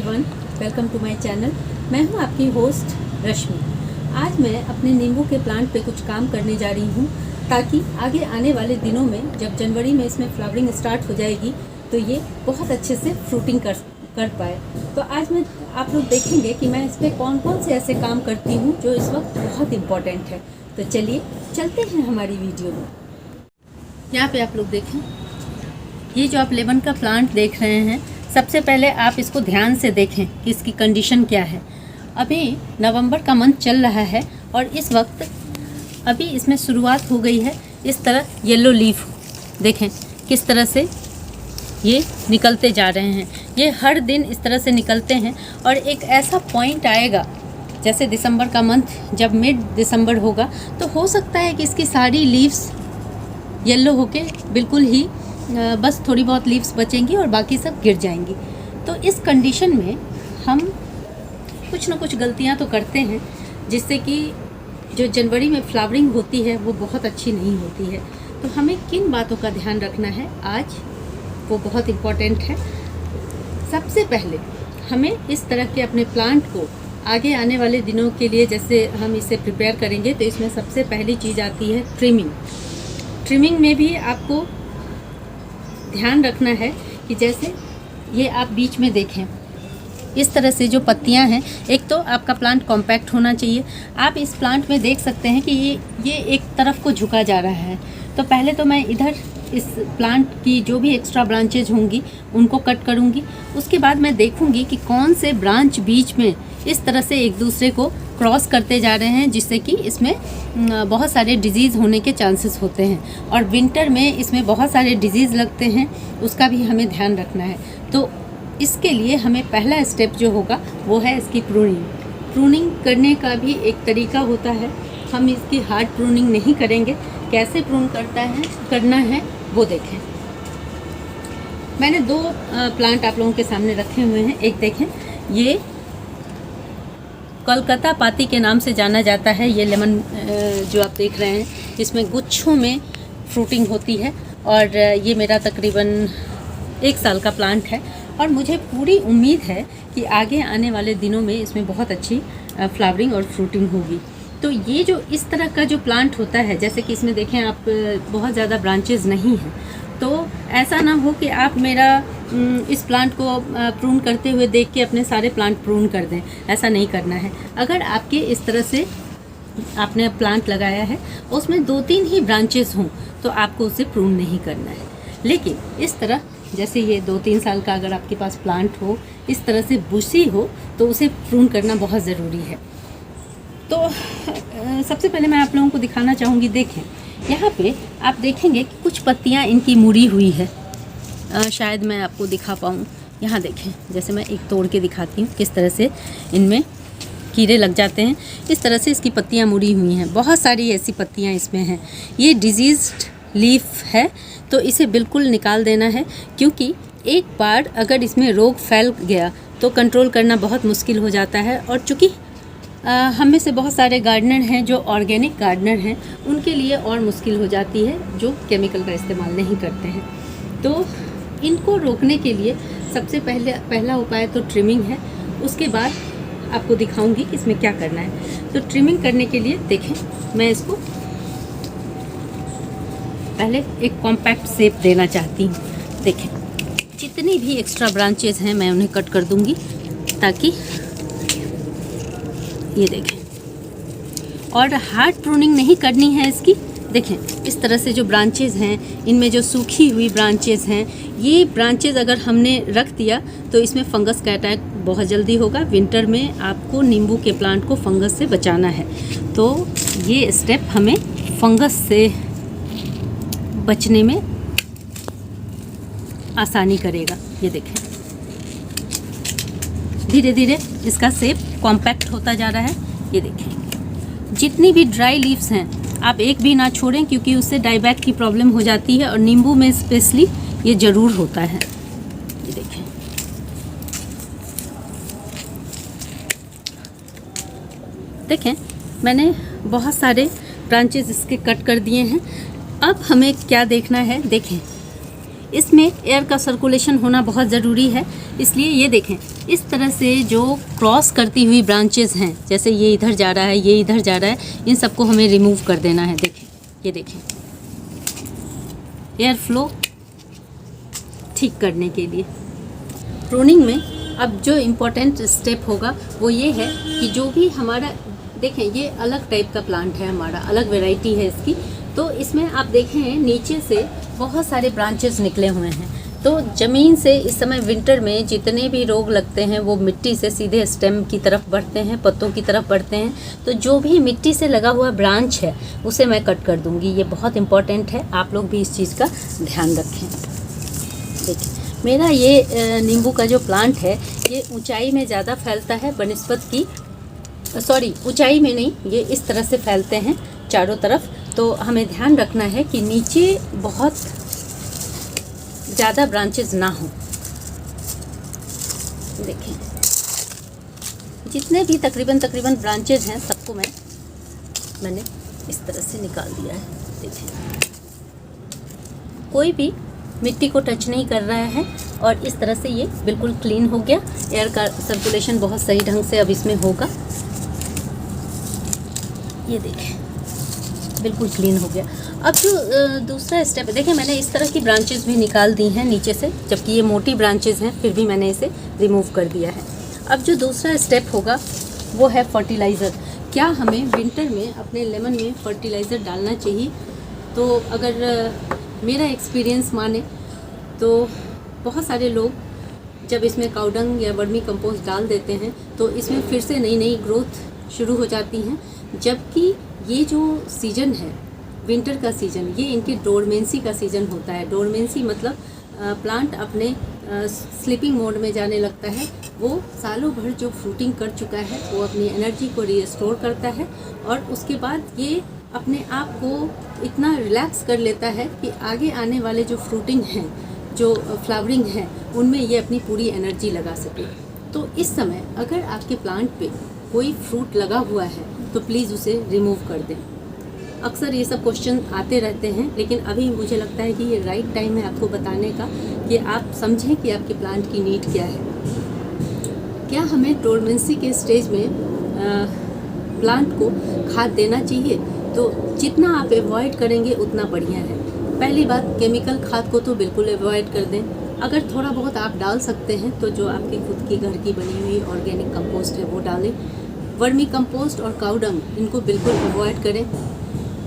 Everyone, welcome to my channel. मैं हूं आपकी होस्ट रश्मि। आज मैं अपने नींबू के प्लांट पे कुछ काम करने जा रही हूं ताकि आगे आने वाले दिनों में जब जनवरी में इसमें फ्लावरिंग स्टार्ट हो जाएगी तो ये बहुत अच्छे से फ्रूटिंग कर पाए। तो आज मैं आप लोग देखेंगे कि मैं इस पर कौन कौन से ऐसे काम करती हूँ जो इस वक्त बहुत इम्पॉर्टेंट है। तो चलिए चलते हैं हमारी वीडियो में। यहाँ पे आप लोग देखें, ये जो आप लेमन का प्लांट देख रहे हैं, सबसे पहले आप इसको ध्यान से देखें कि इसकी कंडीशन क्या है। अभी नवंबर का मंथ चल रहा है और इस वक्त अभी इसमें शुरुआत हो गई है। इस तरह येलो लीफ देखें किस तरह से ये निकलते जा रहे हैं। ये हर दिन इस तरह से निकलते हैं और एक ऐसा पॉइंट आएगा जैसे दिसंबर का मंथ जब मिड दिसंबर होगा तो हो सकता है कि इसकी सारी लीव्स येलो होके बिल्कुल ही बस थोड़ी बहुत लीव्स बचेंगी और बाकी सब गिर जाएंगी। तो इस कंडीशन में हम कुछ ना कुछ गलतियां तो करते हैं जिससे कि जो जनवरी में फ्लावरिंग होती है वो बहुत अच्छी नहीं होती है। तो हमें किन बातों का ध्यान रखना है आज, वो बहुत इम्पॉर्टेंट है। सबसे पहले हमें इस तरह के अपने प्लांट को आगे आने वाले दिनों के लिए जैसे हम इसे प्रिपेयर करेंगे तो इसमें सबसे पहली चीज़ आती है ट्रिमिंग। ट्रिमिंग में भी आपको ध्यान रखना है कि जैसे ये आप बीच में देखें इस तरह से जो पत्तियां हैं, एक तो आपका प्लांट कॉम्पैक्ट होना चाहिए। आप इस प्लांट में देख सकते हैं कि ये एक तरफ को झुका जा रहा है। तो पहले तो मैं इधर इस प्लांट की जो भी एक्स्ट्रा ब्रांचेज होंगी उनको कट करूंगी। उसके बाद मैं देखूंगी कि कौन से ब्रांच बीच में इस तरह से एक दूसरे को क्रॉस करते जा रहे हैं जिससे कि इसमें बहुत सारे डिजीज़ होने के चांसेस होते हैं और विंटर में इसमें बहुत सारे डिजीज़ लगते हैं, उसका भी हमें ध्यान रखना है। तो इसके लिए हमें पहला स्टेप जो होगा वो है इसकी प्रूनिंग। प्रूनिंग करने का भी एक तरीका होता है, हम इसकी हार्ड प्रूनिंग नहीं करेंगे। कैसे प्रून करना है वो देखें। मैंने दो प्लांट आप लोगों के सामने रखे हुए हैं। एक देखें, ये कोलकाता पाती के नाम से जाना जाता है। ये लेमन जो आप देख रहे हैं इसमें गुच्छों में फ्रूटिंग होती है और ये मेरा तकरीबन 1 साल का प्लांट है और मुझे पूरी उम्मीद है कि आगे आने वाले दिनों में इसमें बहुत अच्छी फ्लावरिंग और फ्रूटिंग होगी। तो ये जो इस तरह का जो प्लांट होता है, जैसे कि इसमें देखें आप बहुत ज़्यादा ब्रांचेस नहीं हैं, तो ऐसा ना हो कि आप मेरा इस प्लांट को प्रून करते हुए देख के अपने सारे प्लांट प्रून कर दें। ऐसा नहीं करना है। अगर आपके इस तरह से आपने प्लांट लगाया है उसमें 2-3 ही ब्रांचेस हों तो आपको उसे प्रून नहीं करना है। लेकिन इस तरह जैसे ये 2-3 साल का अगर आपके पास प्लांट हो, इस तरह से बुशी हो, तो उसे प्रून करना बहुत ज़रूरी है। तो सबसे पहले मैं आप लोगों को दिखाना चाहूँगी। देखें यहाँ पे आप देखेंगे कि कुछ पत्तियाँ इनकी मुड़ी हुई है। शायद मैं आपको दिखा पाऊँ। यहाँ देखें, जैसे मैं एक तोड़ के दिखाती हूँ किस तरह से इनमें कीड़े लग जाते हैं। इस तरह से इसकी पत्तियाँ मुड़ी हुई हैं। बहुत सारी ऐसी पत्तियाँ इसमें हैं। ये डिजीज़्ड लीफ है तो इसे बिल्कुल निकाल देना है, क्योंकि एक बार अगर इसमें रोग फैल गया तो कंट्रोल करना बहुत मुश्किल हो जाता है। और चूँकि हम में से बहुत सारे गार्डनर हैं जो ऑर्गेनिक गार्डनर हैं, उनके लिए और मुश्किल हो जाती है जो केमिकल का इस्तेमाल नहीं करते हैं। तो इनको रोकने के लिए सबसे पहला उपाय तो ट्रिमिंग है। उसके बाद आपको दिखाऊंगी कि इसमें क्या करना है। तो ट्रिमिंग करने के लिए देखें, मैं इसको पहले एक कॉम्पैक्ट शेप देना चाहती हूँ। देखें, जितनी भी एक्स्ट्रा ब्रांचेस हैं मैं उन्हें कट कर दूंगी ताकि ये देखें। और हार्ड प्रूनिंग नहीं करनी है इसकी। देखें इस तरह से जो ब्रांचेस हैं, इनमें जो सूखी हुई ब्रांचेस हैं, ये ब्रांचेस अगर हमने रख दिया तो इसमें फंगस का अटैक बहुत जल्दी होगा। विंटर में आपको नींबू के प्लांट को फंगस से बचाना है, तो ये स्टेप हमें फंगस से बचने में आसानी करेगा। ये देखें, धीरे धीरे इसका शेप कॉम्पैक्ट होता जा रहा है। ये देखें, जितनी भी ड्राई लीव्स हैं आप एक भी ना छोड़ें, क्योंकि उससे डाईबैक की प्रॉब्लम हो जाती है और नींबू में स्पेशली ये ज़रूर होता है। ये देखें, देखें मैंने बहुत सारे ब्रांचेस इसके कट कर दिए हैं। अब हमें क्या देखना है, देखें इसमें एयर का सर्कुलेशन होना बहुत ज़रूरी है। इसलिए ये देखें, इस तरह से जो क्रॉस करती हुई ब्रांचेस हैं, जैसे ये इधर जा रहा है, ये इधर जा रहा है, इन सबको हमें रिमूव कर देना है। देखें, ये देखें, एयर फ्लो ठीक करने के लिए। प्रूनिंग में अब जो इम्पोर्टेंट स्टेप होगा वो ये है कि जो भी हमारा, देखें ये अलग टाइप का प्लांट है हमारा, अलग वैरायटी है इसकी। तो इसमें आप देखें नीचे से बहुत सारे ब्रांचेस निकले हुए हैं। तो ज़मीन से इस समय विंटर में जितने भी रोग लगते हैं वो मिट्टी से सीधे स्टेम की तरफ बढ़ते हैं, पत्तों की तरफ बढ़ते हैं। तो जो भी मिट्टी से लगा हुआ ब्रांच है उसे मैं कट कर दूंगी। ये बहुत इम्पॉर्टेंट है, आप लोग भी इस चीज़ का ध्यान रखें। देखिए मेरा ये नींबू का जो प्लांट है ये ऊंचाई में ज़्यादा फैलता है बनस्पत की, सॉरी ऊंचाई में नहीं, ये इस तरह से फैलते हैं चारों तरफ। तो हमें ध्यान रखना है कि नीचे बहुत ज़्यादा ब्रांचेस ना हो। देखें जितने भी तकरीबन ब्रांचेस हैं सबको मैंने इस तरह से निकाल दिया है। देखें कोई भी मिट्टी को टच नहीं कर रहा है और इस तरह से ये बिल्कुल क्लीन हो गया। एयर का सर्कुलेशन बहुत सही ढंग से अब इसमें होगा। ये देखें बिल्कुल क्लीन हो गया। अब जो दूसरा स्टेप है, देखें मैंने इस तरह की ब्रांचेस भी निकाल दी हैं नीचे से, जबकि ये मोटी ब्रांचेस हैं फिर भी मैंने इसे रिमूव कर दिया है। अब जो दूसरा स्टेप होगा वो है फर्टिलाइज़र। क्या हमें विंटर में अपने लेमन में फर्टिलाइज़र डालना चाहिए? तो अगर मेरा एक्सपीरियंस माने तो बहुत सारे लोग जब इसमें काउडंग या वर्मी कंपोस्ट डाल देते हैं तो इसमें फिर से नई ग्रोथ शुरू हो जाती हैं। जबकि ये जो सीज़न है विंटर का सीज़न, ये इनके डोरमेंसी का सीज़न होता है। डोरमेंसी मतलब प्लांट अपने स्लीपिंग मोड में जाने लगता है। वो सालों भर जो फ्रूटिंग कर चुका है वो अपनी एनर्जी को रीस्टोर करता है और उसके बाद ये अपने आप को इतना रिलैक्स कर लेता है कि आगे आने वाले जो फ्रूटिंग हैं, जो फ्लावरिंग है, उनमें ये अपनी पूरी एनर्जी लगा सके। तो इस समय अगर आपके प्लांट पे कोई फ्रूट लगा हुआ है तो प्लीज़ उसे रिमूव कर दें। अक्सर ये सब क्वेश्चन आते रहते हैं, लेकिन अभी मुझे लगता है कि ये राइट टाइम है आपको बताने का कि आप समझें कि आपके प्लांट की नीड क्या है। क्या हमें डोरमेंसी के स्टेज में प्लांट को खाद देना चाहिए? तो जितना आप एवॉइड करेंगे उतना बढ़िया है। पहली बात, केमिकल खाद को तो बिल्कुल एवॉइड कर दें। अगर थोड़ा बहुत आप डाल सकते हैं तो जो आपकी खुद की घर की बनी हुई ऑर्गेनिक कंपोस्ट है वो डालें। वर्मी कंपोस्ट और काउडंग इनको बिल्कुल अवॉइड करें।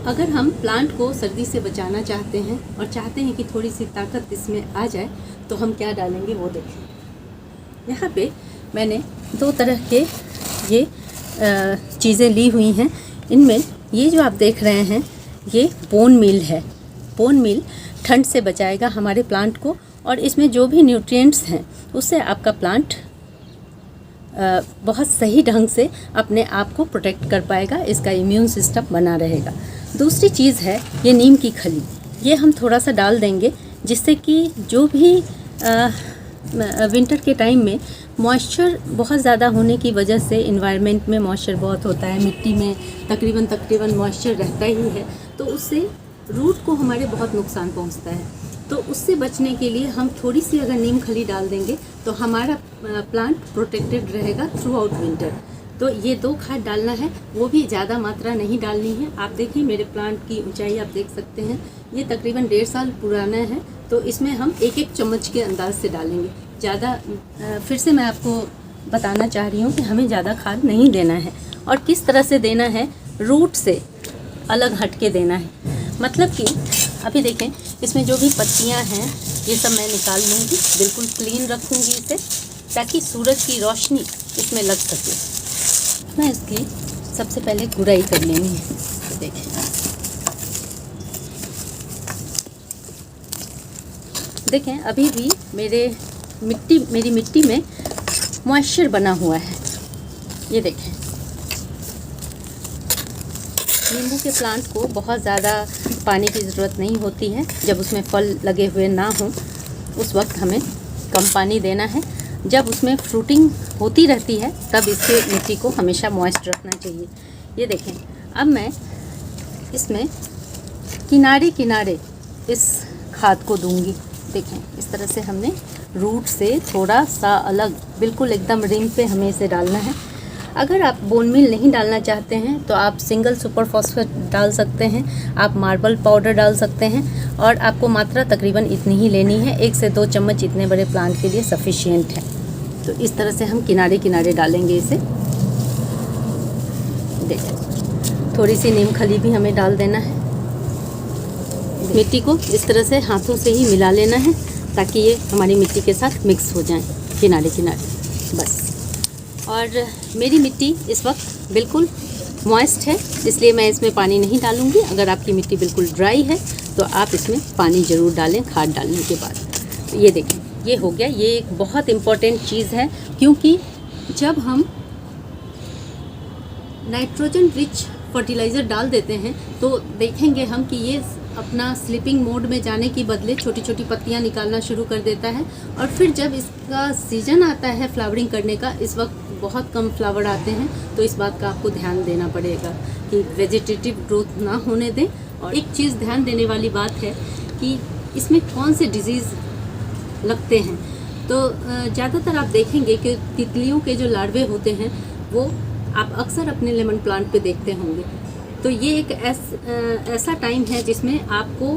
अगर हम प्लांट को सर्दी से बचाना चाहते हैं और चाहते हैं कि थोड़ी सी ताकत इसमें आ जाए तो हम क्या डालेंगे वो देखें। यहाँ पे मैंने दो तरह के ये चीज़ें ली हुई हैं। इनमें ये जो आप देख रहे हैं ये बोन मील है। बोन मील ठंड से बचाएगा हमारे प्लांट को और इसमें जो भी न्यूट्रिएंट्स हैं उससे आपका प्लांट बहुत सही ढंग से अपने आप को प्रोटेक्ट कर पाएगा, इसका इम्यून सिस्टम बना रहेगा। दूसरी चीज़ है ये नीम की खली, ये हम थोड़ा सा डाल देंगे जिससे कि जो भी विंटर के टाइम में मॉइस्चर बहुत ज़्यादा होने की वजह से, इन्वायरमेंट में मॉइस्चर बहुत होता है, मिट्टी में तकरीबन मॉइस्चर रहता ही है, तो उससे रूट को हमारे बहुत नुकसान पहुंचता है। तो उससे बचने के लिए हम थोड़ी सी अगर नीम खली डाल देंगे तो हमारा प्लांट प्रोटेक्टेड रहेगा थ्रू आउट विंटर। तो ये दो खाद डालना है, वो भी ज़्यादा मात्रा नहीं डालनी है। आप देखिए मेरे प्लांट की ऊंचाई आप देख सकते हैं, ये तकरीबन 1.5 साल पुराना है। तो इसमें हम 1-1 चम्मच के अंदाज से डालेंगे, ज़्यादा। फिर से मैं आपको बताना चाह रही हूँ कि हमें ज़्यादा खाद नहीं देना है। और किस तरह से देना है, रूट से अलग हट के देना है। मतलब कि अभी देखें इसमें जो भी पत्तियां हैं ये सब मैं निकाल लूँगी, बिल्कुल क्लीन रखूँगी इसे ताकि सूरज की रोशनी इसमें लग सके। मैं इसकी सबसे पहले गुड़ाई कर लेनी है। तो देखें अभी भी मेरी मिट्टी में मॉइस्चर बना हुआ है। ये देखें, नींबू के प्लांट को बहुत ज़्यादा पानी की ज़रूरत नहीं होती है। जब उसमें फल लगे हुए ना हों उस वक्त हमें कम पानी देना है। जब उसमें फ्रूटिंग होती रहती है तब इसके मिट्टी को हमेशा मॉइस्ट रखना चाहिए। ये देखें, अब मैं इसमें किनारे किनारे इस खाद को दूंगी। देखें इस तरह से हमने रूट से थोड़ा सा अलग, बिल्कुल एकदम रिम पे हमें इसे डालना है। अगर आप बोन मील नहीं डालना चाहते हैं तो आप सिंगल सुपर फॉस्फेट डाल सकते हैं, आप मार्बल पाउडर डाल सकते हैं, और आपको मात्रा तकरीबन इतनी ही लेनी है। 1 से 2 चम्मच इतने बड़े प्लांट के लिए सफिशिएंट है। तो इस तरह से हम किनारे किनारे डालेंगे इसे। देखिए, थोड़ी सी नीम खली भी हमें डाल देना है। मिट्टी को इस तरह से हाथों से ही मिला लेना है ताकि ये हमारी मिट्टी के साथ मिक्स हो जाए किनारे किनारे, बस। और मेरी मिट्टी इस वक्त बिल्कुल मॉइस्ट है, इसलिए मैं इसमें पानी नहीं डालूँगी। अगर आपकी मिट्टी बिल्कुल ड्राई है तो आप इसमें पानी ज़रूर डालें खाद डालने के बाद। तो ये देखें, ये हो गया। ये एक बहुत इम्पॉर्टेंट चीज़ है, क्योंकि जब हम नाइट्रोजन रिच फर्टिलाइज़र डाल देते हैं तो देखेंगे हम कि ये अपना स्लीपिंग मोड में जाने की बदले छोटी छोटी पत्तियां निकालना शुरू कर देता है। और फिर जब इसका सीज़न आता है फ्लावरिंग करने का, इस वक्त बहुत कम फ्लावर आते हैं, तो इस बात का आपको ध्यान देना पड़ेगा कि वेजिटेटिव ग्रोथ ना होने दें। और एक चीज़ ध्यान देने वाली बात है कि इसमें कौन से डिजीज़ लगते हैं। तो ज़्यादातर आप देखेंगे कि तितलियों के जो लार्वे होते हैं वो आप अक्सर अपने लेमन प्लांट पे देखते होंगे। तो ये एक ऐसा टाइम है जिसमें आपको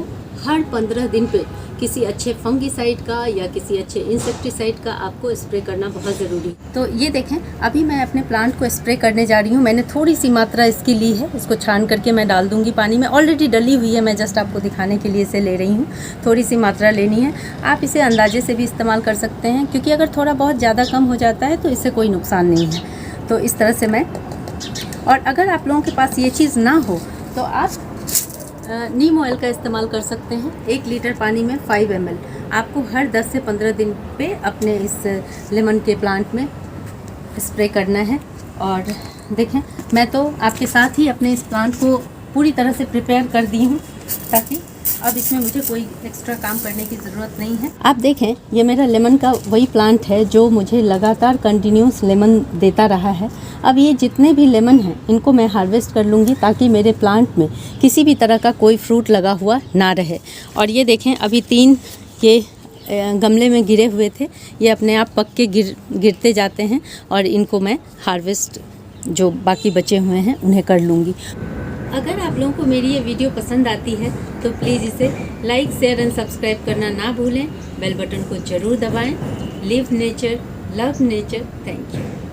हर 15 दिन पे किसी अच्छे फंगीसाइड का या किसी अच्छे इंसेक्टिसाइड का आपको स्प्रे करना बहुत ज़रूरी है। तो ये देखें, अभी मैं अपने प्लांट को स्प्रे करने जा रही हूँ। मैंने थोड़ी सी मात्रा इसकी ली है, इसको छान करके मैं डाल दूँगी पानी में। ऑलरेडी डली हुई है, मैं जस्ट आपको दिखाने के लिए इसे ले रही हूँ। थोड़ी सी मात्रा लेनी है। आप इसे अंदाजे से भी इस्तेमाल कर सकते हैं, क्योंकि अगर थोड़ा बहुत ज़्यादा कम हो जाता है तो इससे कोई नुकसान नहीं है। तो इस तरह से मैं, और अगर आप लोगों के पास ये चीज़ ना हो तो आप नीम ऑयल का इस्तेमाल कर सकते हैं। 1 लीटर पानी में 5 ml आपको हर 10 से 15 दिन पे अपने इस लेमन के प्लांट में स्प्रे करना है। और देखें, मैं तो आपके साथ ही अपने इस प्लांट को पूरी तरह से प्रिपेयर कर दी हूँ, ताकि अब इसमें मुझे कोई एक्स्ट्रा काम करने की ज़रूरत नहीं है। आप देखें, ये मेरा लेमन का वही प्लांट है जो मुझे लगातार कंटिन्यूस लेमन देता रहा है। अब ये जितने भी लेमन हैं इनको मैं हार्वेस्ट कर लूँगी, ताकि मेरे प्लांट में किसी भी तरह का कोई फ्रूट लगा हुआ ना रहे। और ये देखें, अभी 3 ये गमले में गिरे हुए थे, ये अपने आप पक के गिरते जाते हैं, और इनको मैं हार्वेस्ट जो बाकी बचे हुए हैं उन्हें कर लूँगी। अगर आप लोगों को मेरी ये वीडियो पसंद आती है तो प्लीज़ इसे लाइक, शेयर एंड सब्सक्राइब करना ना भूलें। बेल बटन को ज़रूर दबाएं। Live nature, love nature. Thank you.